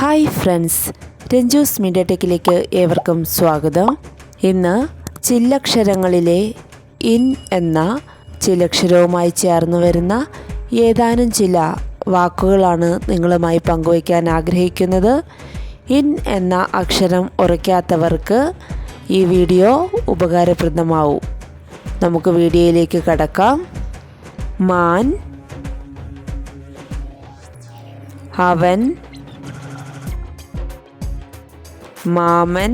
Hi friends, Ranju's media ടെക്കിലേക്ക് ഏവർക്കും സ്വാഗതം. ഇന്ന് ചില്ലക്ഷരങ്ങളിലെ ഇൻ എന്ന ചില്ലക്ഷരവുമായി ചേർന്ന് വരുന്ന ഏതാനും ചില വാക്കുകളാണ് നിങ്ങളുമായി പങ്കുവയ്ക്കാൻ ആഗ്രഹിക്കുന്നത്. ഇൻ എന്ന അക്ഷരം ഉറയ്ക്കാത്തവർക്ക് ഈ വീഡിയോ ഉപകാരപ്രദമാവും. നമുക്ക് വീഡിയോയിലേക്ക് കടക്കാം. മാൻ, അവൻ, മാമൻ,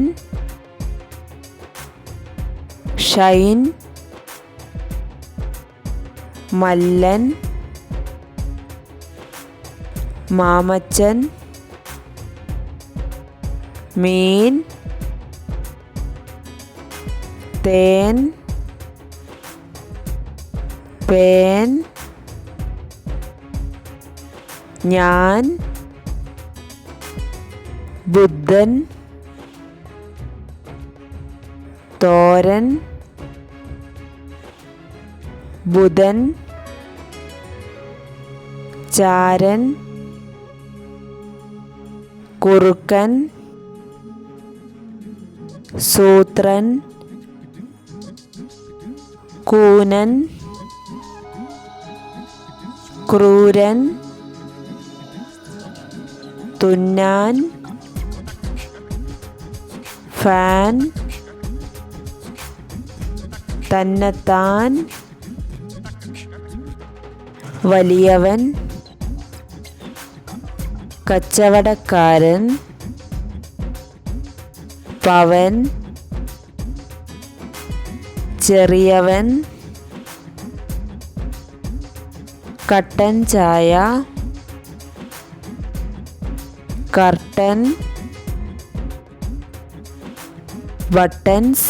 ഷൈൻ, മല്ലൻ, മാമച്ചൻ, മീൻ, തേൻ, പേൻ, ഞാൻ, ബുദ്ധൻ, തോരൻ, ബുധൻ, ചാരൻ, കുറുക്കൻ, സൂത്രൻ, കൂനൻ, ക്രൂരൻ, തുന്നാൻ, ഫാൻ, തന്നെത്താൻ, വലിയവൻ, കച്ചവടക്കാരൻ, പവൻ, ചെറിയവൻ, കട്ടൻ ചായ, കർട്ടൻ, ബട്ടൺസ്,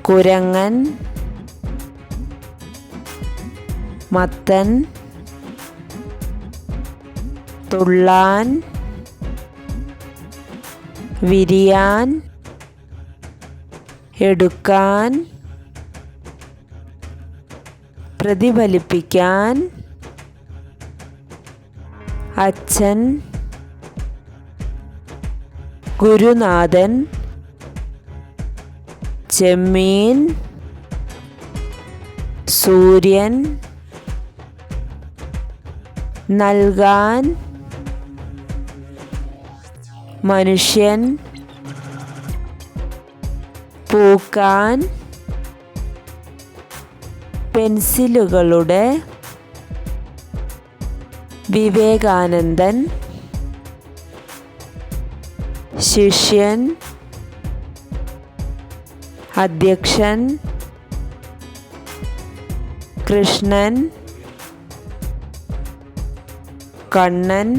കുരങ്ങൻ, മത്തൻ, തുള്ളാൻ, വിരിയാൻ, എടുക്കാൻ, പ്രതിഫലിപ്പിക്കാൻ, അച്ഛൻ, ഗുരുനാഥൻ, ചെമ്മീൻ, സൂര്യൻ, നൽകാൻ, മനുഷ്യൻ, പൂക്കാൻ, പെൻസിലുകളുടെ, വിവേകാനന്ദൻ, ശിഷ്യൻ, അധ്യക്ഷൻ, കൃഷ്ണൻ, കണ്ണൻ,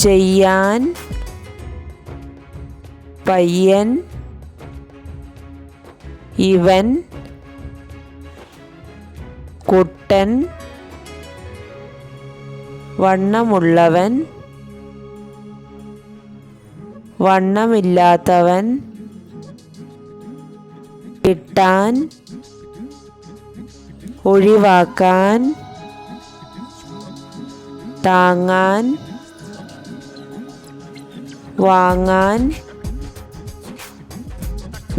ചെയ്യാൻ, പയ്യൻ, ഇവൻ, കുട്ടൻ, വണ്ണമുള്ളവൻ, വണ്ണമില്ലാത്തവൻ, കിട്ടാൻ, ഒഴിവാക്കാൻ, താങ്ങാൻ, വാങ്ങാൻ,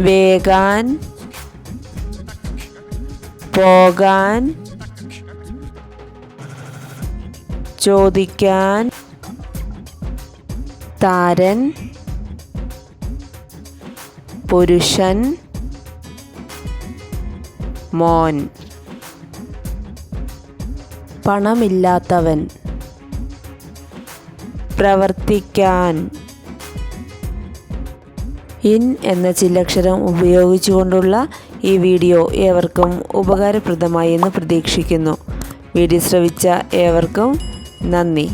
വേകാൻ, പോകാൻ, ചോദിക്കാൻ, താരൻ, പുരുഷൻ, മോൻ, പണമില്ലാത്തവൻ, പ്രവർത്തിക്കാൻ. ഇൻ എന്ന ചില്ലക്ഷരം ഉപയോഗിച്ചുകൊണ്ടുള്ള ഈ വീഡിയോ ഏവർക്കും ഉപകാരപ്രദമായി എന്ന് പ്രതീക്ഷിക്കുന്നു. വീഡിയോ ശ്രവിച്ച ഏവർക്കും നന്ദി.